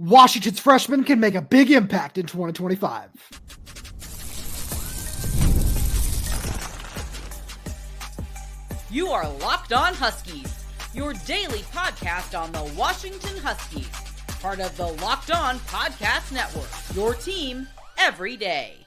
Washington's freshmen can make a big impact in 2025. You are Locked On Huskies, your daily podcast on the Washington Huskies, part of the Locked On Podcast Network, your team every day.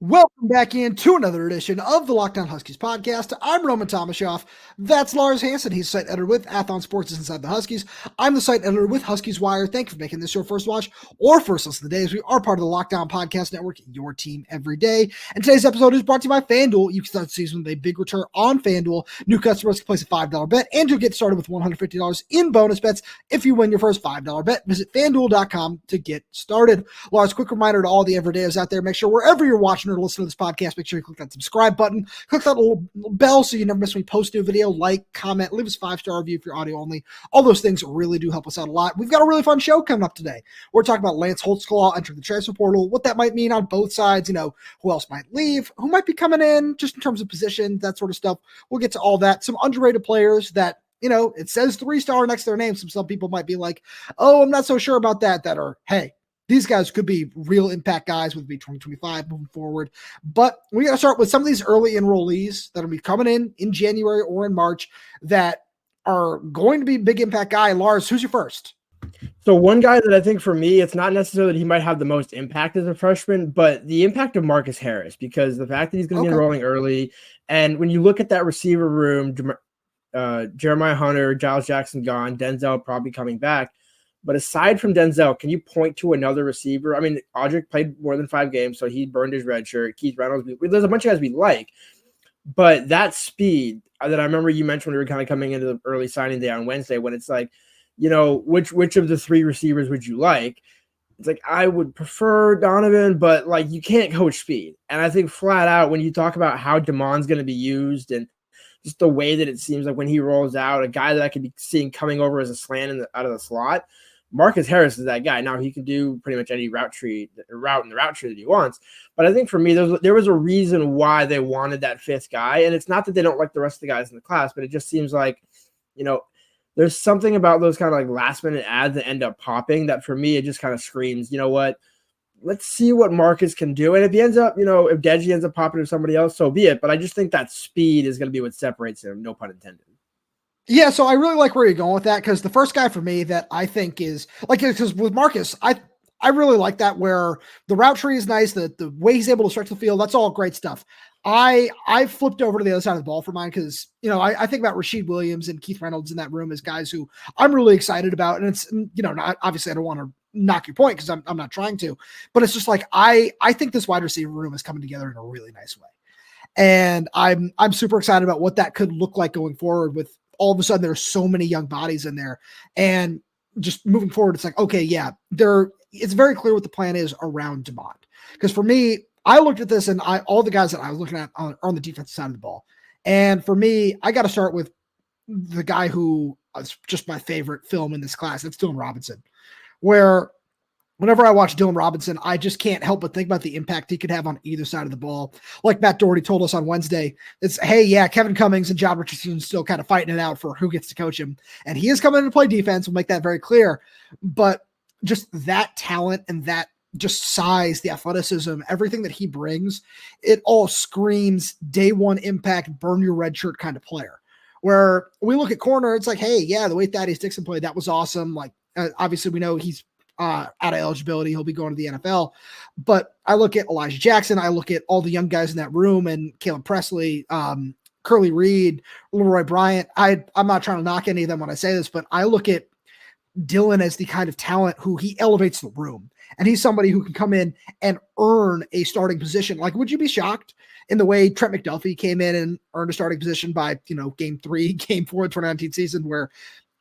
Welcome back into another edition of the Locked On Huskies podcast. I'm Roman Tomashoff. That's Lars Hanson. He's site editor with Athlon Sports Inside the Huskies. I'm the site editor with Huskies Wire. Thank you for making this your first watch or first listen of the day, as we are part of the Locked On Podcast Network, your team every day. And today's episode is brought to you by FanDuel. You can start the season with a big return on FanDuel. New customers can place a $5 bet, and you'll get started with $150 in bonus bets if you win your first $5 bet. Visit FanDuel.com to get started. Lars, quick reminder to all the everydayers out there, make sure wherever you're watching or listening to this podcast, make sure you click that subscribe button, click that little bell so you never miss when we post a new video, like, comment, leave us a 5-star review if you're audio only. All those things really do help us out a lot. We've got a really fun show coming up today. We're talking about Lance Holtzclaw entering the transfer portal, what that might mean on both sides, who else might leave, who might be coming in, just in terms of position, that sort of stuff. We'll get to all that. Some underrated players that, it says 3-star next to their name. Some people might be like, oh, I'm not so sure about that are, hey, these guys could be real impact guys, would be 2025 moving forward. But we got to start with some of these early enrollees that will be coming in January or in March that are going to be big impact guy. Lars, who's your first? So one guy that I think for me, it's not necessarily that he might have the most impact as a freshman, but the impact of Marcus Harris, because the fact that he's going to be enrolling early. And when you look at that receiver room, Jeremiah Hunter, Giles Jackson gone, Denzel probably coming back. But aside from Denzel, can you point to another receiver? I mean, Audric played more than 5 games, so he burned his red shirt. Keith Reynolds, there's a bunch of guys we like. But that speed that I remember you mentioned when we were kind of coming into the early signing day on Wednesday, when it's like, which of the 3 receivers would you like? It's like, I would prefer Donovan, but like you can't coach speed. And I think flat out, when you talk about how Damon's going to be used and just the way that it seems like when he rolls out, a guy that I could be seeing coming over as a slant out of the slot, Marcus Harris is that guy. Now he can do pretty much any route in the route tree that he wants. But I think for me, there was a reason why they wanted that 5th guy. And it's not that they don't like the rest of the guys in the class, but it just seems like, there's something about those kind of like last minute ads that end up popping that for me, it just kind of screams, you know what? Let's see what Marcus can do. And if he ends up, if Deji ends up popping to somebody else, so be it. But I just think that speed is going to be what separates him. No pun intended. Yeah, so I really like where you're going with that, because the first guy for me that I think is like, because with Marcus, I really like that, where the route tree is nice, the way he's able to stretch the field, that's all great stuff. I flipped over to the other side of the ball for mine because, I think about Rashid Williams and Keith Reynolds in that room as guys who I'm really excited about. And it's, not, obviously I don't want to knock your point because I'm not trying to, but it's just like, I think this wide receiver room is coming together in a really nice way. And I'm super excited about what that could look like going forward with all of a sudden there's so many young bodies in there, and just moving forward, it's like, okay, yeah, it's very clear what the plan is around Damon. Because for me, I looked at this and all the guys that I was looking at are on the defensive side of the ball. And for me, I got to start with the guy who is just my favorite film in this class. That's Dylan Robinson, where whenever I watch Dylan Robinson, I just can't help but think about the impact he could have on either side of the ball. Like Matt Doherty told us on Wednesday, it's, hey, yeah, Kevin Cummings and John Richardson still kind of fighting it out for who gets to coach him. And he is coming in to play defense. We'll make that very clear. But just that talent and that just size, the athleticism, everything that he brings, it all screams day one impact, burn your red shirt kind of player. Where we look at corner, it's like, hey, yeah, the way Thaddeus Dixon played, that was awesome. Like, obviously we know he's out of eligibility. He'll be going to the NFL. But I look at Elijah Jackson. I look at all the young guys in that room and Caleb Presley, Curly Reed, Leroy Bryant. I'm not trying to knock any of them when I say this, but I look at Dylan as the kind of talent who he elevates the room. And he's somebody who can come in and earn a starting position. Like, would you be shocked in the way Trent McDuffie came in and earned a starting position by, game 3, game 4 of the 2019 season, where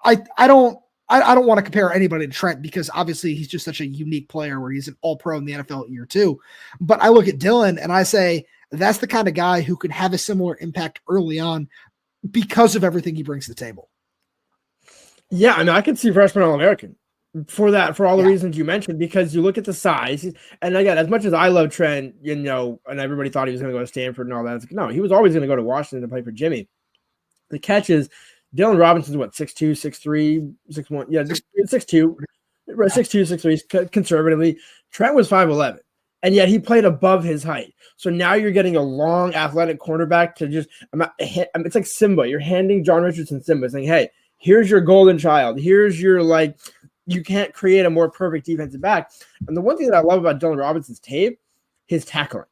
I don't want to compare anybody to Trent because obviously he's just such a unique player where he's an all-pro in the NFL year 2. But I look at Dylan and I say, that's the kind of guy who can have a similar impact early on because of everything he brings to the table. Yeah, I can see freshman All-American for all the reasons you mentioned, because you look at the size. And again, as much as I love Trent, and everybody thought he was going to go to Stanford and all that. It's like, no, he was always going to go to Washington to play for Jimmy. The catch is Dylan Robinson's 6'2", 6'3", 6'1". Yeah, 6'2". 6'2", 6'3", conservatively. Trent was 5'11", and yet he played above his height. So now you're getting a long, athletic cornerback to just it's like Simba. You're handing John Richardson Simba, saying, hey, here's your golden child. Here's your, you can't create a more perfect defensive back. And the one thing that I love about Dylan Robinson's tape, his tackling.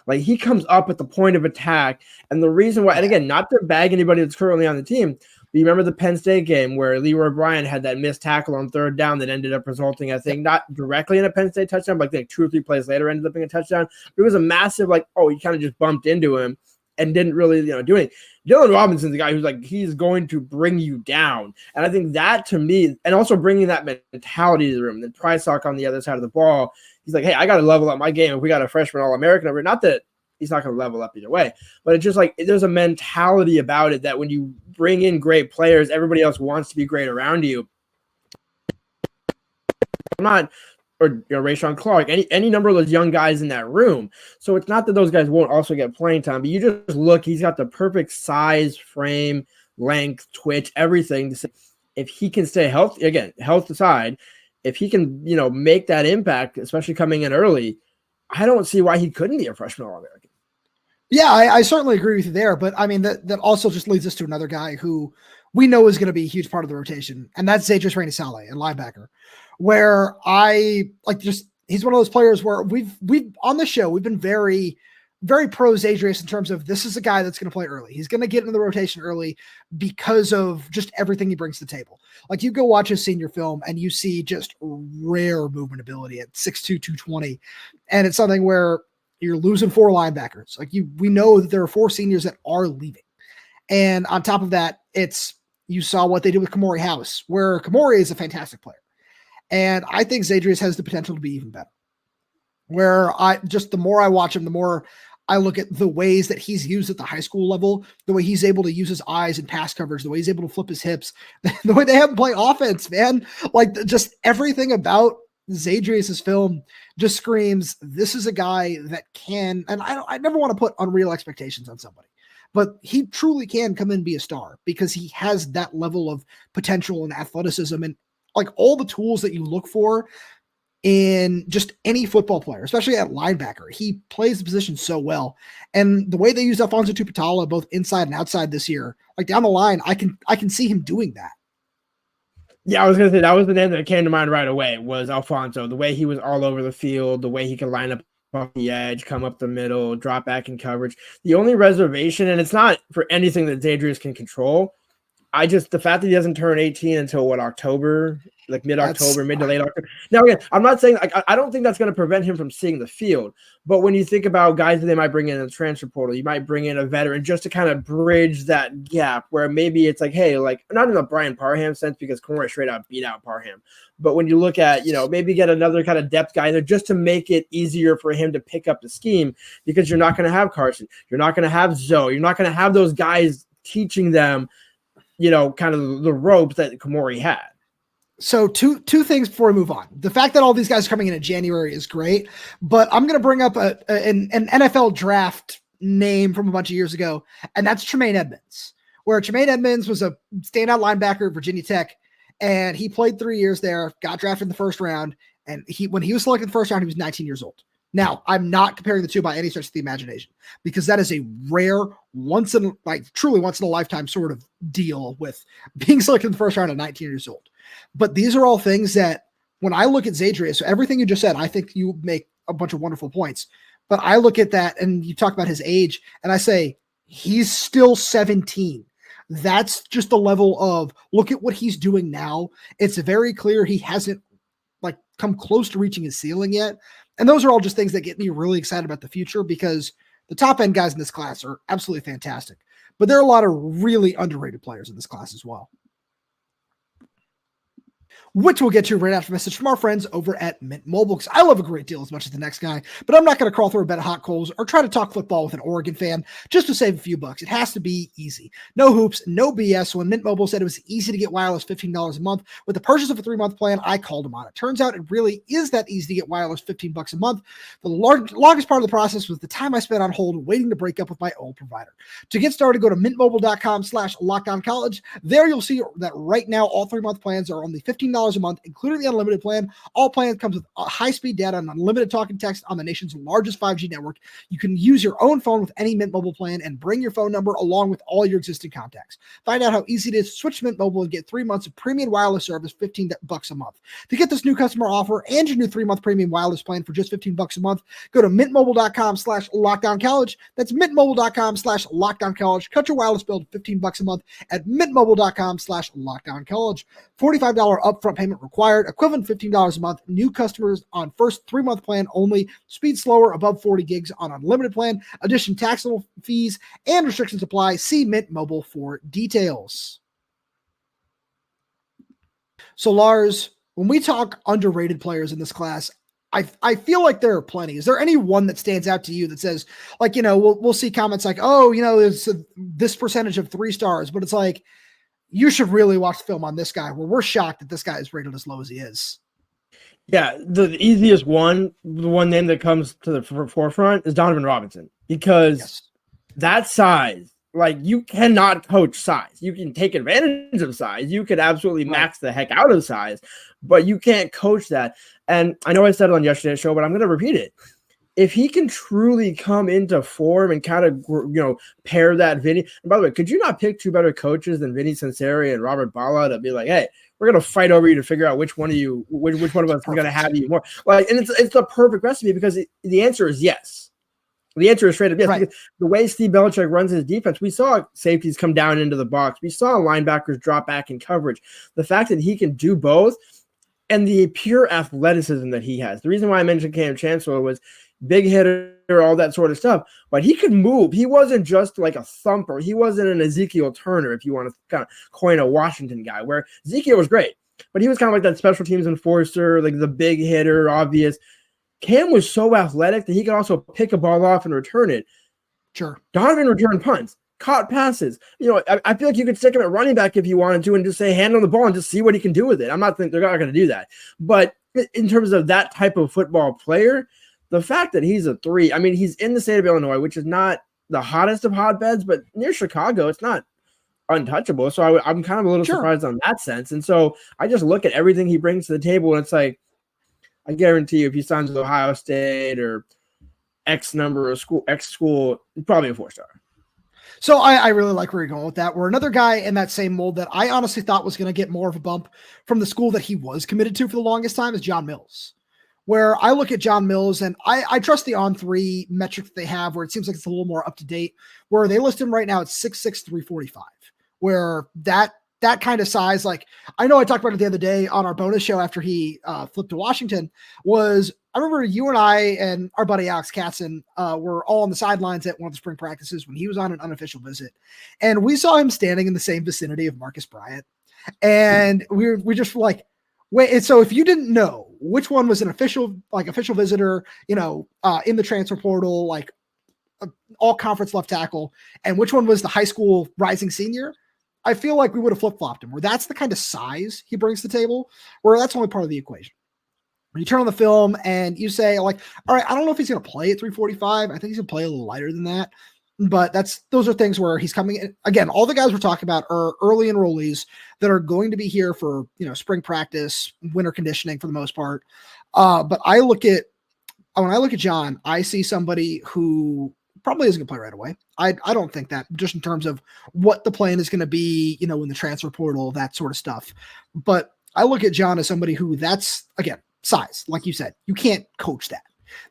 Like, he comes up at the point of attack. And the reason why, and again, not to bag anybody that's currently on the team, but you remember the Penn State game where Leroy Bryant had that missed tackle on third down that ended up resulting, I think, not directly in a Penn State touchdown, but I think 2 or 3 plays later ended up being a touchdown. It was a massive, he kind of just bumped into him and didn't really, do anything. Dylan Robinson's the guy who's he's going to bring you down. And I think that, to me, and also bringing that mentality to the room. And then Prysock on the other side of the ball, he's like, hey, I got to level up my game. If we got a freshman All-American over, not that he's not going to level up either way, but it's just there's a mentality about it that when you bring in great players, everybody else wants to be great around you. Rashawn Clark, any number of those young guys in that room. So it's not that those guys won't also get playing time, but you just look, he's got the perfect size, frame, length, twitch, everything to say, if he can stay healthy, again, health aside, if he can, make that impact, especially coming in early, I don't see why he couldn't be a freshman All-American. Yeah, I certainly agree with you there, but I mean, that also just leads us to another guy who we know is going to be a huge part of the rotation, and that's Zaydrius Rainey-Sale, a linebacker, where he's one of those players where we've on the show, we've been very, very pro Zaydrius in terms of this is a guy that's going to play early. He's going to get into the rotation early because of just everything he brings to the table. Like, you go watch his senior film and you see just rare movement ability at 6'2", 220. And it's something where you're losing 4 linebackers. We know that there are 4 seniors that are leaving. And on top of that, you saw what they did with Kamori House, where Kamori is a fantastic player. And I think Zaydrius has the potential to be even better. Where the more I watch him, the more I look at the ways that he's used at the high school level, the way he's able to use his eyes in pass coverage, the way he's able to flip his hips, the way they have him play offense, man. Just everything about Zaydrius's film just screams, this is a guy that can, and I never want to put unreal expectations on somebody, but he truly can come in and be a star because he has that level of potential and athleticism and all the tools that you look for in just any football player, especially at linebacker. He plays the position so well. And the way they used Alfonso Tupatala both inside and outside this year, down the line, I can see him doing that. Yeah, I was going to say that was the name that came to mind right away was Alfonso. The way he was all over the field, the way he could line up off the edge, come up the middle, drop back in coverage. The only reservation, and it's not for anything that Zaydrius can control, the fact that he doesn't turn 18 until October, mid-October, mid to late October. Now, again, I'm not saying I don't think that's going to prevent him from seeing the field. But when you think about guys that they might bring in the transfer portal, you might bring in a veteran just to kind of bridge that gap where maybe it's hey, not in a Brian Parham sense because Kamori straight out beat out Parham. But when you look at, maybe get another kind of depth guy there just to make it easier for him to pick up the scheme because you're not going to have Carson. You're not going to have Zoe. You're not going to have those guys teaching them kind of the ropes that Kamori had. So two things before we move on. The fact that all these guys are coming in January is great, but I'm going to bring up an NFL draft name from a bunch of years ago, and that's Tremaine Edmonds, where Tremaine Edmonds was a standout linebacker at Virginia Tech, and he played 3 years there, got drafted in the first round, and when he was selected in the first round, he was 19 years old. Now, I'm not comparing the two by any stretch of the imagination because that is a rare, truly once in a lifetime sort of deal with being selected in the first round at 19 years old. But these are all things that when I look at Zaydrius, so everything you just said, I think you make a bunch of wonderful points. But I look at that and you talk about his age and I say, he's still 17. That's just the level of look at what he's doing now. It's very clear he hasn't come close to reaching his ceiling yet. And those are all just things that get me really excited about the future because the top end guys in this class are absolutely fantastic. But there are a lot of really underrated players in this class as well, which we'll get to right after a message from our friends over at Mint Mobile, because I love a great deal as much as the next guy, but I'm not going to crawl through a bed of hot coals or try to talk football with an Oregon fan just to save a few bucks. It has to be easy. No hoops, no BS. So when Mint Mobile said it was easy to get wireless $15 a month with the purchase of a 3-month plan, I called them on it. Turns out it really is that easy to get wireless $15 a month. The longest part of the process was the time I spent on hold waiting to break up with my old provider. To get started, go to mintmobile.com/lockedoncollege. There you'll see that right now all 3-month plans are only $15 $15 a month, including the unlimited plan. All plans comes with high-speed data and unlimited talk and text on the nation's largest 5G network. You can use your own phone with any Mint Mobile plan and bring your phone number along with all your existing contacts. Find out how easy it is to switch to Mint Mobile and get 3 months of premium wireless service, $15 a month. To get this new customer offer and your new 3-month premium wireless plan for just $15 a month, go to mintmobile.com/lockdowncollege. That's mintmobile.com/lockdowncollege. Cut your wireless bill to $15 a month at mintmobile.com/lockdowncollege. $45 upfront payment required, equivalent $15 a month. New customers on first 3-month plan only. Speed slower, above 40 gigs on unlimited plan. Addition taxable fees and restrictions apply. See Mint Mobile for details. So Lars, when we talk underrated players in this class, I feel like there are plenty. Is there any one that stands out to you that says, like, we'll see comments like, oh, there's this percentage of 3 stars, but it's like, you should really watch the film on this guy, where we're shocked that this guy is rated as low as he is. Yeah, the easiest one, the one name that comes to the forefront is Donovan Robinson, because that size, like, you cannot coach size. You can take advantage of size. You could absolutely max the heck out of size, but you can't coach that. And I know I said it on yesterday's show, but I'm going to repeat it. If he can truly come into form and kind of, pair that Vinny. And by the way, could you not pick 2 better coaches than Vinny Sanseri and Robert Bala to be like, hey, we're going to fight over you to figure out which one of us is going to have you more. Like, and it's the perfect recipe, because the answer is yes. The answer is straight up yes. Right. The way Steve Belichick runs his defense, we saw safeties come down into the box. We saw linebackers drop back in coverage. The fact that he can do both, and the pure athleticism that he has. The reason why I mentioned Cam Chancellor was big hitter, all that sort of stuff, but he could move. He wasn't just like a thumper. He wasn't an Ezekiel Turner, if you want to kind of coin a Washington guy, where Ezekiel was great, but he was kind of like that special teams enforcer, like the big hitter, obvious. Cam was so athletic that he could also pick a ball off and return it. Sure. Donovan returned punts, caught passes. I feel like you could stick him at running back if you wanted to and just say hand on the ball and just see what he can do with it. I'm not thinking they're not going to do that. But in terms of that type of football player, the fact that he's a 3, I mean, he's in the state of Illinois, which is not the hottest of hotbeds, but near Chicago, it's not untouchable. So I'm kind of a little surprised on that sense. And so I just look at everything he brings to the table, and it's like, I guarantee you, if he signs with Ohio State or X number of school, X school, probably a 4-star. So I really like where you're going with that. We're another guy in that same mold that I honestly thought was going to get more of a bump from the school that he was committed to for the longest time is John Mills, where I look at John Mills and I trust the on-3 metric that they have, where it seems like it's a little more up to date, where they list him right now at 6'6", 345, where that kind of size, like, I know I talked about it the other day on our bonus show after he flipped to Washington, was I remember you and I and our buddy Alex Katzen were all on the sidelines at one of the spring practices when he was on an unofficial visit. And we saw him standing in the same vicinity of Marcus Bryant. And we just were like, wait, and so if you didn't know which one was an official visitor, in the transfer portal, like all conference left tackle, and which one was the high school rising senior, I feel like we would have flip-flopped him, where that's the kind of size he brings to the table, where that's only part of the equation. When you turn on the film and you say, like, all right, I don't know if he's going to play at 345. I think he's going to play a little lighter than that. But those are things where he's coming in. Again, all the guys we're talking about are early enrollees that are going to be here for, spring practice, winter conditioning for the most part. But when I look at John, I see somebody who probably isn't going to play right away. I don't think that, just in terms of what the plan is going to be, in the transfer portal, that sort of stuff. But I look at John as somebody who, that's, again, size. Like you said, you can't coach that.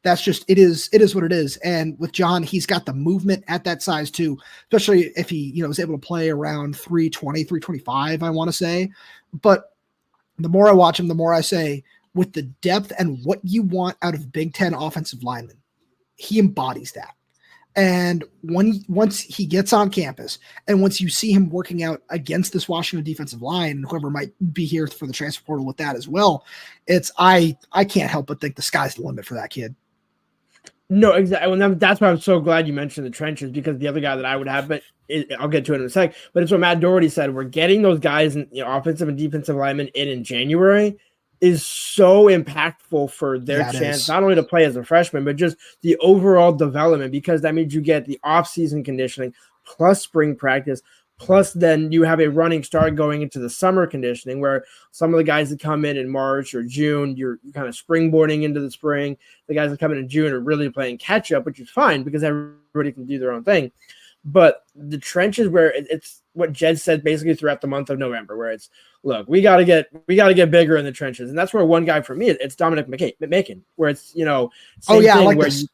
That's just, it is what it is. And with John, he's got the movement at that size too, especially if he, is able to play around 320, 325, I want to say. But the more I watch him, the more I say, with the depth and what you want out of Big Ten offensive linemen, he embodies that. And once he gets on campus and once you see him working out against this Washington defensive line, and whoever might be here for the transfer portal with that as well, it's, I can't help but think the sky's the limit for that kid. No, exactly. Well, that's why I'm so glad you mentioned the trenches, because the other guy that I would have, but I'll get to it in a sec, but it's what Matt Doherty said. We're getting those guys, offensive and defensive linemen in January is so impactful for their chance, not only to play as a freshman, but just the overall development, because that means you get the off-season conditioning plus spring practice Plus, then you have a running start going into the summer conditioning where some of the guys that come in March or June, you're kind of springboarding into the spring. The guys that come in June are really playing catch up, which is fine because everybody can do their own thing. But the trenches where it's what Jedd said basically throughout the month of November, where it's, look, we got to get bigger in the trenches. And that's where one guy for me, it's Dominic Macon, where it's, same thing, I like where this.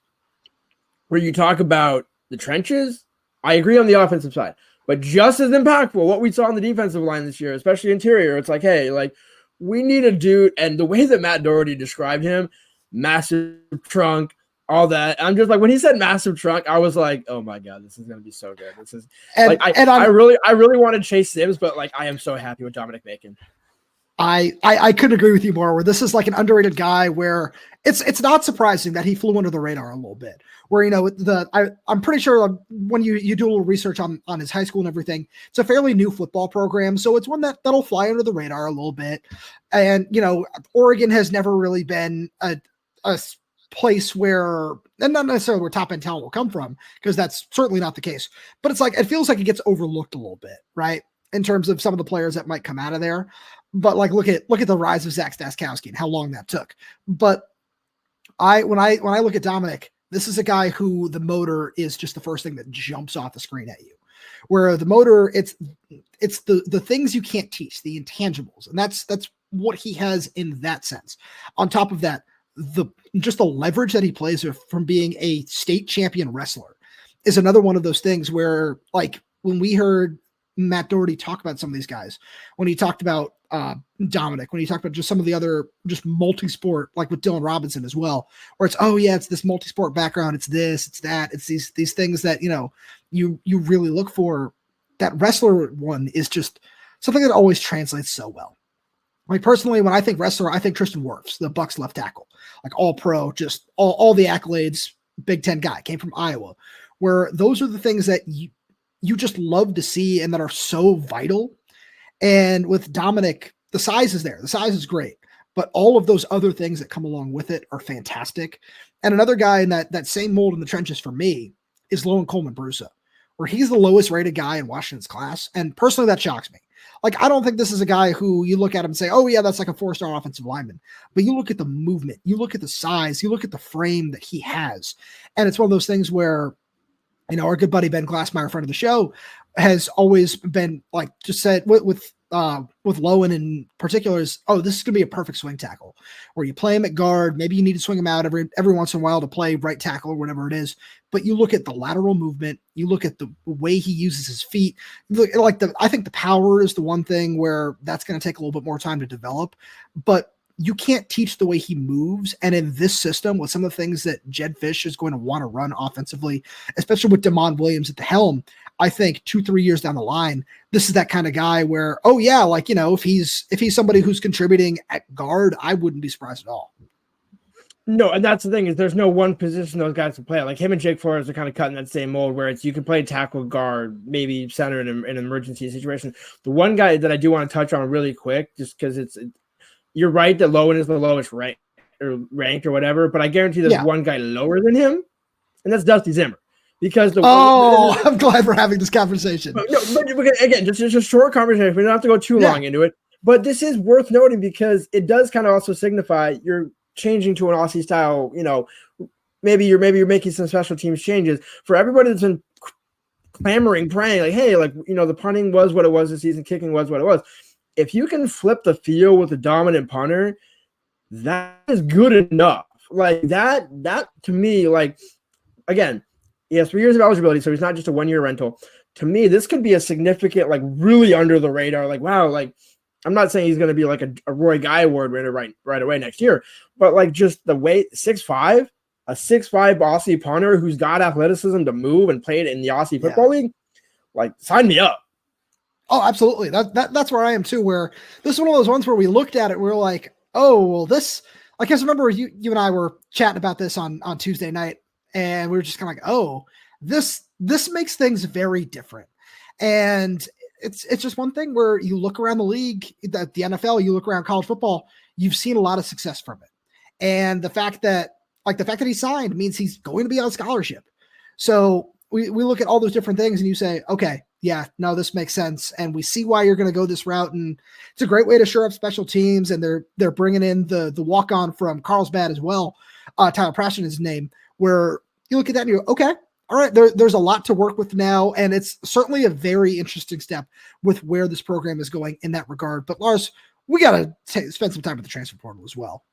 Where you talk about the trenches. I agree on the offensive side. But just as impactful, what we saw on the defensive line this year, especially interior, it's like, hey, like we need a dude. And the way that Matt Doherty described him, massive trunk, all that. I'm just like, when he said massive trunk, I was like, oh my God, this is going to be so good. This is I really wanted Chase Sims, but like, I am so happy with Dominic Macon. I couldn't agree with you more, where this is like an underrated guy where it's not surprising that he flew under the radar a little bit, where, I'm pretty sure when you do a little research on his high school and everything, it's a fairly new football program. So it's one that'll fly under the radar a little bit. And, Oregon has never really been a place where, and not necessarily where top end talent will come from, because that's certainly not the case, but it's like, it feels like it gets overlooked a little bit, right? In terms of some of the players that might come out of there. But like, look at the rise of Zach Staskowski and how long that took. But when I look at Dominic, this is a guy who the motor is just the first thing that jumps off the screen at you, where the motor, it's the things you can't teach, the intangibles. And that's what he has in that sense. On top of that, just the leverage that he plays with from being a state champion wrestler is another one of those things where, like, when we heard Matt Doherty talk about some of these guys, when he talked about Dominic, when he talked about just some of the other just multi-sport, like with Dylan Robinson as well, where it's, oh yeah, it's this multi-sport background, it's this, it's that, it's these things that, you really look for. That wrestler one is just something that always translates so well. Like, personally, when I think wrestler, I think Tristan Wirfs, the Bucks left tackle, like all pro, just all the accolades, Big Ten guy, came from Iowa, where those are the things that you just love to see and that are so vital. And with Dominic, the size is there. The size is great, but all of those other things that come along with it are fantastic. And another guy in that same mold in the trenches for me is Lowen Colman-Brusa, where he's the lowest rated guy in Washington's class. And personally, that shocks me. Like, I don't think this is a guy who you look at him and say, oh yeah, that's like a 4-star offensive lineman. But you look at the movement, you look at the size, you look at the frame that he has. And it's one of those things where, our good buddy Ben Glassmeyer, friend of the show, has always been like, just said with Lowen in particular, is, oh, this is going to be a perfect swing tackle, where you play him at guard. Maybe you need to swing him out every once in a while to play right tackle or whatever it is. But you look at the lateral movement, you look at the way he uses his feet. I think the power is the one thing where that's going to take a little bit more time to develop, but you can't teach the way he moves. And in this system, with some of the things that Jedd Fisch is going to want to run offensively, especially with Damon Williams at the helm, I think 2-3 years down the line, this is that kind of guy where, oh yeah, like, if he's somebody who's contributing at guard, I wouldn't be surprised at all. No, and that's the thing, is there's no one position those guys can play. Like him and Jake Flores are kind of cut in that same mold, where it's, you can play tackle, guard, maybe center in an emergency situation. The one guy that I do want to touch on really quick, just because you're right that Lowen is the lowest ranked or whatever, but I guarantee there's one guy lower than him, and that's Dusty Zimmer. Because I'm glad we're having this conversation. But again, just a short conversation. We don't have to go too long into it. But this is worth noting because it does kind of also signify you're changing to an Aussie style. Maybe you're making some special teams changes for everybody that's been clamoring, praying, like, hey, like, the punting was what it was this season, kicking was what it was. If you can flip the field with a dominant punter, that is good enough. Like that to me, like, again, he has 3 years of eligibility, so he's not just a 1-year rental. To me, this could be a significant, like, really under the radar. Like, wow, like, I'm not saying he's going to be like a Roy Guy Award winner right away next year, but like just the way 6'5", a 6'5" Aussie punter who's got athleticism to move and play it in the Aussie Football League, like, sign me up. Oh, absolutely. That's where I am too, where this is one of those ones where we looked at it, we were like, oh, well, this, like, I remember you and I were chatting about this on Tuesday night, and we were just kind of like, oh, this makes things very different. And it's just one thing where you look around the league, the NFL, you look around college football, you've seen a lot of success from it. And the fact that he signed means he's going to be on scholarship. So we look at all those different things and you say, okay, yeah, no, this makes sense. And we see why you're going to go this route. And it's a great way to shore up special teams. And they're bringing in the walk-on from Carlsbad as well. Tyler Prashton is his name, where you look at that and you go, okay, all right, there's a lot to work with now. And it's certainly a very interesting step with where this program is going in that regard. But Lars, we got to spend some time with the transfer portal as well,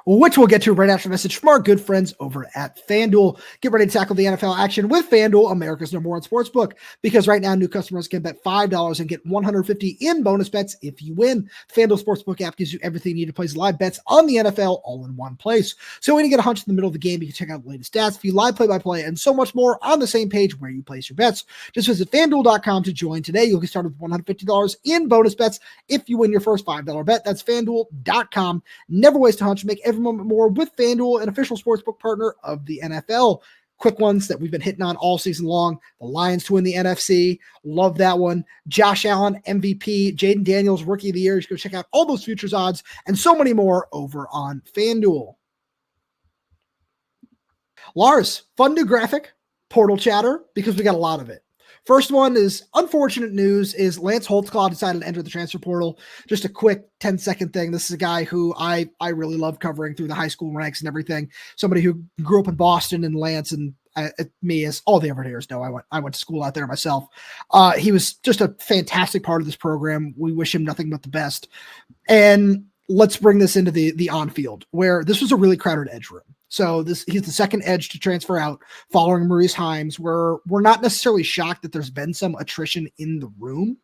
which we'll get to right after a message from our good friends over at FanDuel. Get ready to tackle the NFL action with FanDuel, America's #1 sportsbook, because right now new customers can bet $5 and get $150 in bonus bets if you win. FanDuel Sportsbook app gives you everything you need to place live bets on the NFL all in one place. So when you get a hunch in the middle of the game, you can check out the latest stats, view live play-by-play, and so much more on the same page where you place your bets. Just visit FanDuel.com to join today. You'll get started with $150 in bonus bets if you win your first $5 bet. That's FanDuel.com. Never waste a hunch. Make every moment more with FanDuel, an official sportsbook partner of the NFL. Quick ones that we've been hitting on all season long. The Lions to win the NFC. Love that one. Josh Allen, MVP. Jaden Daniels, Rookie of the Year. You should go check out all those futures odds and so many more over on FanDuel. Lars, fun new graphic, portal chatter, because we got a lot of it. First one is unfortunate news is Lance Holtzclaw decided to enter the transfer portal. Just a quick 10-second thing. This is a guy who I really love covering through the high school ranks and everything. Somebody who grew up in Boston, and Lance and me, as all the Everdeers know, I went to school out there myself. He was just a fantastic part of this program. We wish him nothing but the best. And let's bring this into the on-field, where this was a really crowded edge room. So he's the second edge to transfer out following Maurice Himes, where we're not necessarily shocked that there's been some attrition in the room.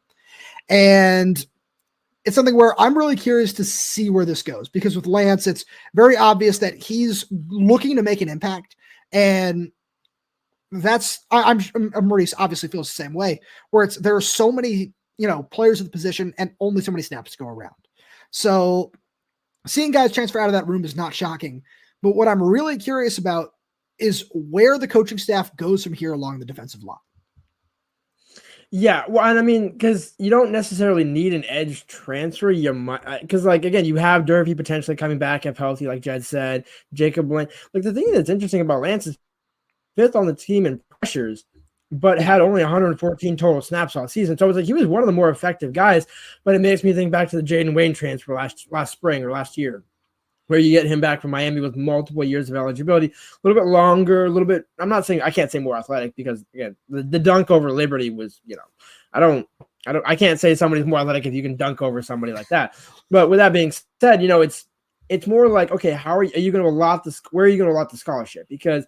And it's something where I'm really curious to see where this goes, because with Lance, it's very obvious that he's looking to make an impact. And that's, Maurice obviously feels the same way, where there are so many, players at the position and only so many snaps to go around. So seeing guys transfer out of that room is not shocking. But what I'm really curious about is where the coaching staff goes from here along the defensive line. Yeah, well, and I mean, because you don't necessarily need an edge transfer. You might, because again, you have Durfee potentially coming back if healthy, like Jedd said. Jacob Lane. The thing that's interesting about Lance is fifth on the team in pressures, but had only 114 total snaps all season. So it's he was one of the more effective guys. But it makes me think back to the Jaden Wayne transfer last spring or last year, where you get him back from Miami with multiple years of eligibility, a little bit longer, a little bit. I can't say more athletic, because again, the dunk over Liberty was, I can't say somebody's more athletic if you can dunk over somebody like that. But with that being said, it's more like, okay, how are you going to allot this? Where are you going to allot the scholarship? Because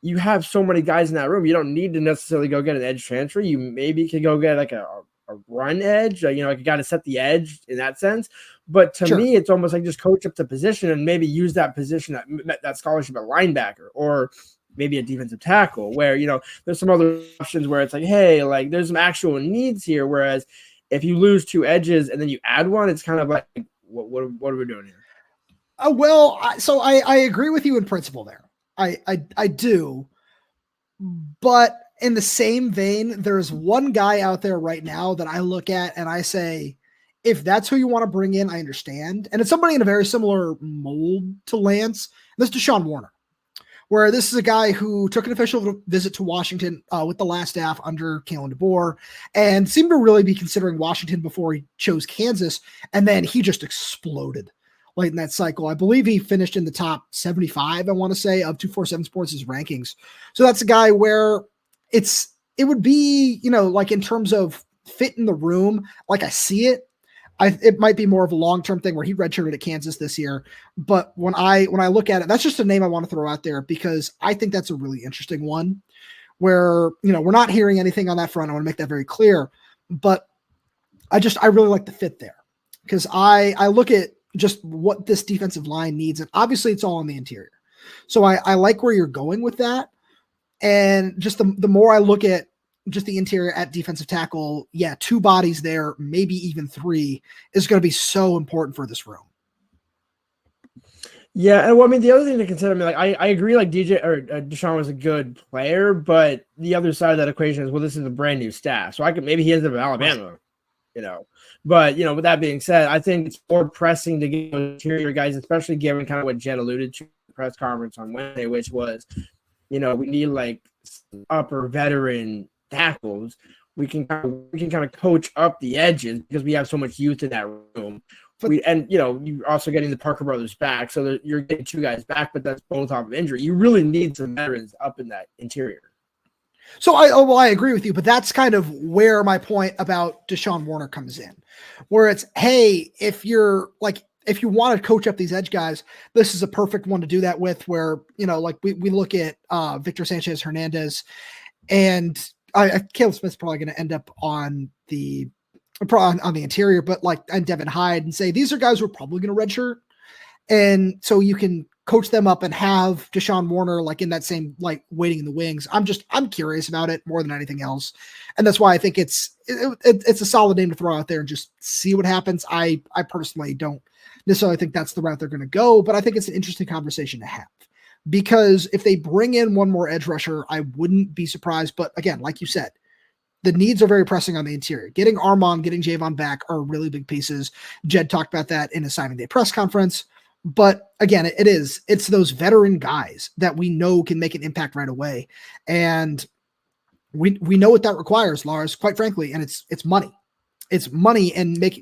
you have so many guys in that room. You don't need to necessarily go get an edge transfer. You maybe could go get a run edge, you got to set the edge in that sense. But to me, it's almost like just coach up the position and maybe use that position, that scholarship at linebacker, or maybe a defensive tackle, where, there's some other options where it's hey, there's some actual needs here. Whereas if you lose two edges and then you add one, it's kind of like, what are we doing here? So I agree with you in principle there. I do, but in the same vein, there's one guy out there right now that I look at and I say, if that's who you want to bring in, I understand. And it's somebody in a very similar mold to Lance. This is Deshaun Warner, where this is a guy who took an official visit to Washington with the last staff under Kalen DeBoer, and seemed to really be considering Washington before he chose Kansas. And then he just exploded late in that cycle. I believe he finished in the top 75, I want to say, of 247 Sports' rankings. So that's a guy where it would be, in terms of fit in the room, I see it. It might be more of a long-term thing where he redshirted at Kansas this year. But when I look at it, that's just a name I want to throw out there, because I think that's a really interesting one where, we're not hearing anything on that front. I want to make that very clear, but I really like the fit there, because I look at just what this defensive line needs. And obviously it's all on the interior. So I like where you're going with that. And just the more I look at just the interior at defensive tackle, two bodies there, maybe even three, is going to be so important for this room. Yeah, and the other thing to consider, I agree, Deshaun was a good player, but the other side of that equation is, this is a brand new staff, so maybe he ends up in Alabama, But with that being said, I think it's more pressing to get interior guys, especially given kind of what Jedd alluded to in the press conference on Wednesday, which was, we need upper veteran tackles, we can kind of coach up the edges because we have so much youth in that room. You're also getting the Parker brothers back, so you're getting 2 guys back, but that's both off of injury. You really need some veterans up in that interior. So I agree with you, but that's kind of where my point about Deshaun Warner comes in, where it's, hey, if you want to coach up these edge guys, this is a perfect one to do that with, where, like we look at Victor Sanchez Hernandez, and Caleb Smith's probably going to end up on the interior, but and Devin Hyde, and say, these are guys who are probably going to redshirt. And so you can coach them up and have Deshaun Warner in that same waiting in the wings. I'm curious about it more than anything else. And that's why I think it's a solid name to throw out there and just see what happens. I personally don't necessarily think that's the route they're going to go, but I think it's an interesting conversation to have, because if they bring in one more edge rusher, I wouldn't be surprised. But again, like you said, the needs are very pressing on the interior. Getting Armand, getting Javon back are really big pieces. Jedd talked about that in his signing day press conference. But again, it's those veteran guys that we know can make an impact right away. And we know what that requires, Lars, quite frankly, and it's money. It's money,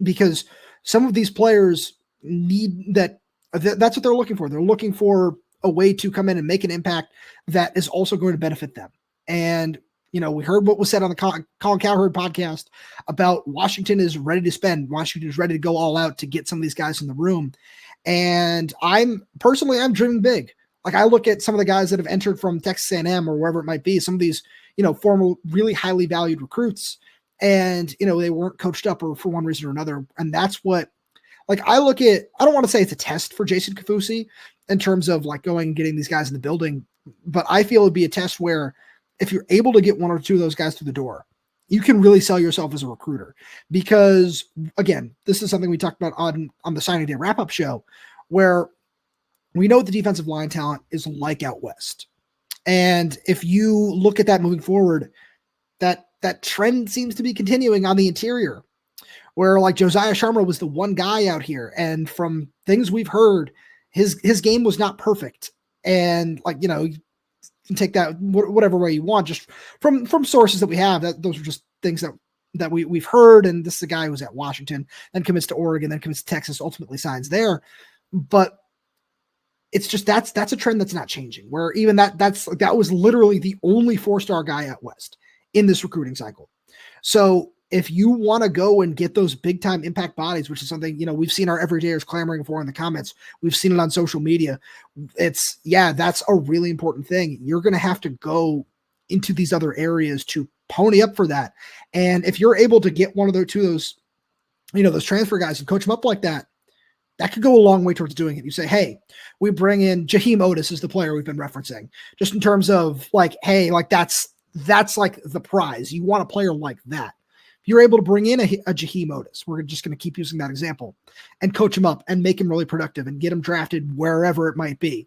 because some of these players need that. That's what they're looking for. They're looking for a way to come in and make an impact that is also going to benefit them. And we heard what was said on the Colin Cowherd podcast about Washington is ready to spend. Washington is ready to go all out to get some of these guys in the room. And I'm dreaming big. I look at some of the guys that have entered from Texas A&M or wherever it might be, some of these, former really highly valued recruits, and, they weren't coached up or for one reason or another. And that's what, I look at, I don't want to say it's a test for Jason Kaufusi in terms of going and getting these guys in the building, but I feel it'd be a test where if you're able to get 1 or 2 of those guys through the door, you can really sell yourself as a recruiter. Because again, this is something we talked about on the signing day wrap-up show, where we know what the defensive line talent is like out west. And if you look at that moving forward, that trend seems to be continuing on the interior, where Josiah Sharma was the one guy out here. And from things we've heard, his game was not perfect. And you can take that whatever way you want, just from sources that we have, that those are just things that we've heard. And this is a guy who was at Washington, then commits to Oregon, then commits to Texas, ultimately signs there. But it's just, that's a trend that's not changing, where even that was literally the only 4-star guy out west in this recruiting cycle. So if you want to go and get those big time impact bodies, which is something, we've seen our everydayers clamoring for in the comments, we've seen it on social media. That's a really important thing. You're going to have to go into these other areas to pony up for that. And if you're able to get 1 or 2 of those, those transfer guys and coach them up like that, that could go a long way towards doing it. You say, hey, we bring in Jaheim Otis is the player we've been referencing, just in terms of hey, that's the prize. You want a player like that. If you're able to bring in a Jaheim Otis, we're just going to keep using that example, and coach him up and make him really productive and get him drafted wherever it might be,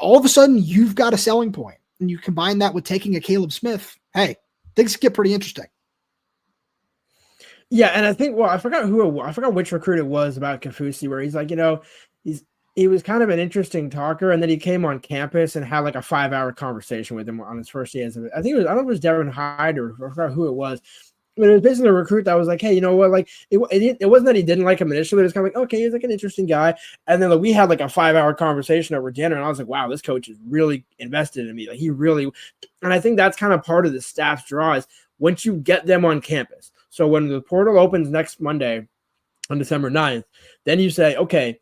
all of a sudden you've got a selling point. And you combine that with taking a Caleb Smith, hey, things get pretty interesting. Yeah, and I think, I forgot which recruit it was about Kaufusi, where he's he was kind of an interesting talker, and then he came on campus and had a 5-hour conversation with him on his first day. I think I don't know if it was Devin Hyde or I forgot who it was. But it was basically a recruit that was hey, you know what? It wasn't that he didn't like him initially. It was kind of okay, he's an interesting guy. And then we had a 5-hour conversation over dinner, and I was like, wow, this coach is really invested in me. He really, and I think that's kind of part of the staff's draw is once you get them on campus. So when the portal opens next Monday on December 9th, then you say, okay,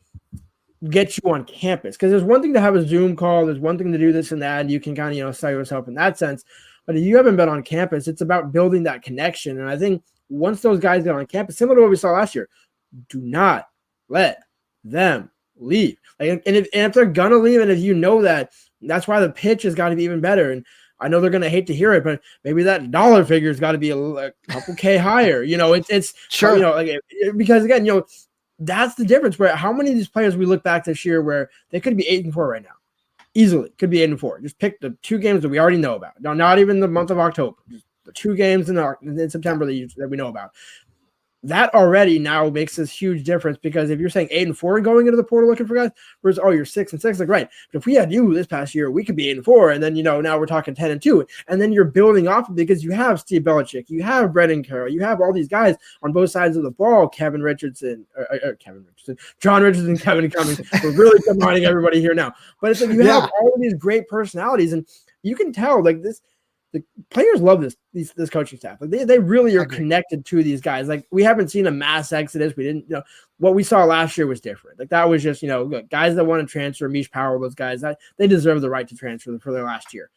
get you on campus. Because there's one thing to have a Zoom call. There's one thing to do this and that, and you can kind of, sell yourself in that sense. But if you haven't been on campus, it's about building that connection. And I think once those guys get on campus, similar to what we saw last year, do not let them leave. And if they're going to leave, and if you know that, that's why the pitch has got to be even better. And I know they're going to hate to hear it, but maybe that dollar figure has got to be a couple K higher. It's sure. Because again, that's the difference. Where how many of these players we look back this year where they could be 8-4 right now, easily could be 8-4. Just pick the 2 games that we already know about. No, not even the month of October. Just the 2 games in September that we know about. that already now makes this huge difference, because if you're saying 8-4 going into the portal looking for guys, versus, oh, you're 6-6, like, right. But if we had you this past year, we could be 8-4. And then, now we're talking 10-2. And then you're building off because you have Steve Belichick, you have Brendan Carroll, you have all these guys on both sides of the ball, John Richardson, Kevin Cummings. We're really combining everybody here now. But it's like you have all of these great personalities, and you can tell like this. The players love this coaching staff. Like they really are connected to these guys. Like we haven't seen a mass exodus. We didn't, what we saw last year was different. Like that was just, guys that want to transfer, Mish Powell, those guys, that they deserve the right to transfer for their last year.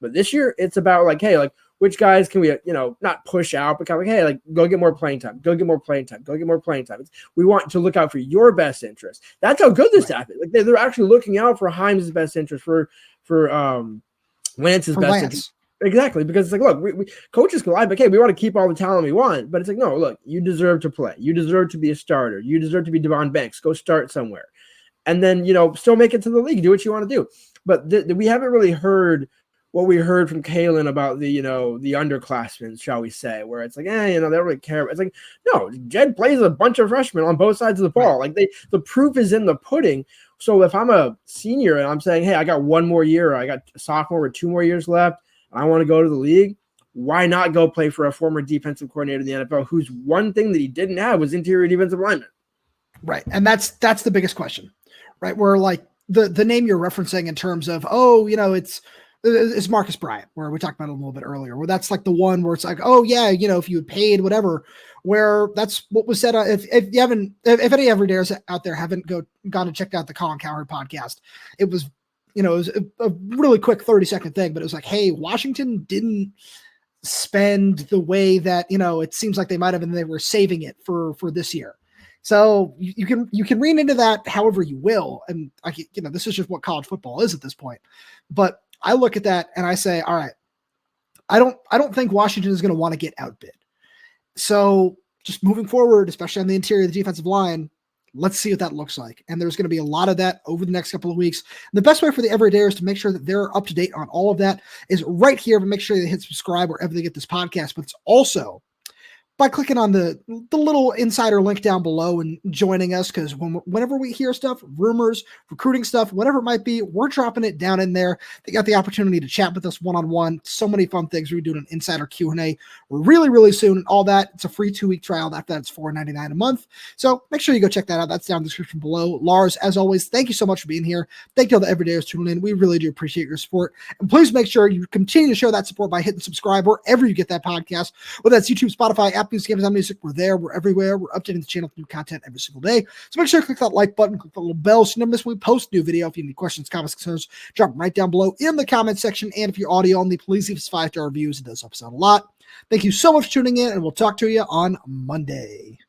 But this year it's about like, hey, like which guys can we, not push out, but kind of like, hey, like go get more playing time, go get more playing time. We want to look out for your best interest. That's how good this staff is. Like they're actually looking out for Himes' best interest, for Lance's best interest. Exactly, because it's like, look, we coaches can lie, but okay, we want to keep all the talent we want, but it's like, no, look, you deserve to play. You deserve to be a starter. You deserve to be Devon Banks. Go start somewhere. And then, still make it to the league. Do what you want to do. But we haven't really heard what we heard from Kalen about the underclassmen, shall we say, where it's like, they don't really care. It's like, no, Jedd plays a bunch of freshmen on both sides of the ball. Like the proof is in the pudding. So if I'm a senior and I'm saying, hey, I got one more year, or I got a sophomore with 2 more years left, I want to go to the league, why not go play for a former defensive coordinator in the NFL whose one thing that he didn't have was interior defensive lineman? Right. And that's the biggest question, right? Where like the name you're referencing in terms of, it's Marcus Bryant, where we talked about it a little bit earlier, where that's like the one where it's like, oh yeah, if you had paid whatever, where that's what was said. If any everydayers out there haven't gone and checked out the Colin Cowherd podcast, it was, it was a really quick 30-second thing, but it was like, hey, Washington didn't spend the way that, it seems like they might have, and they were saving it for this year. So you can read into that however you will. And this is just what college football is at this point. But I look at that and I say, all right, I don't think Washington is going to want to get outbid. So just moving forward, especially on the interior of the defensive line, let's see what that looks like. And there's going to be a lot of that over the next couple of weeks. The best way for the everydayers to make sure that they're up to date on all of that is right here. But make sure they hit subscribe wherever they get this podcast. But it's also by clicking on the little insider link down below and joining us, because whenever we hear stuff, rumors, recruiting stuff, whatever it might be, we're dropping it down in there. They got the opportunity to chat with us one-on-one. So many fun things. We're doing an insider Q&A really, really soon, and all that. It's a free 2-week trial. After that, it's $4.99 a month. So make sure you go check that out. That's down in the description below. Lars, as always, thank you so much for being here. Thank you all the everydayers tuning in. We really do appreciate your support. And please make sure you continue to show that support by hitting subscribe wherever you get that podcast, whether that's YouTube, Spotify, Apple Music, Amazon Music. We're there. We're everywhere. We're updating the channel with new content every single day. So make sure you click that like button, click the little bell so you never miss when we post a new video. If you have any questions, comments, concerns, drop them right down below in the comment section. And if you're audio only, please leave us 5-star reviews. It does help us out a lot. Thank you so much for tuning in, and we'll talk to you on Monday.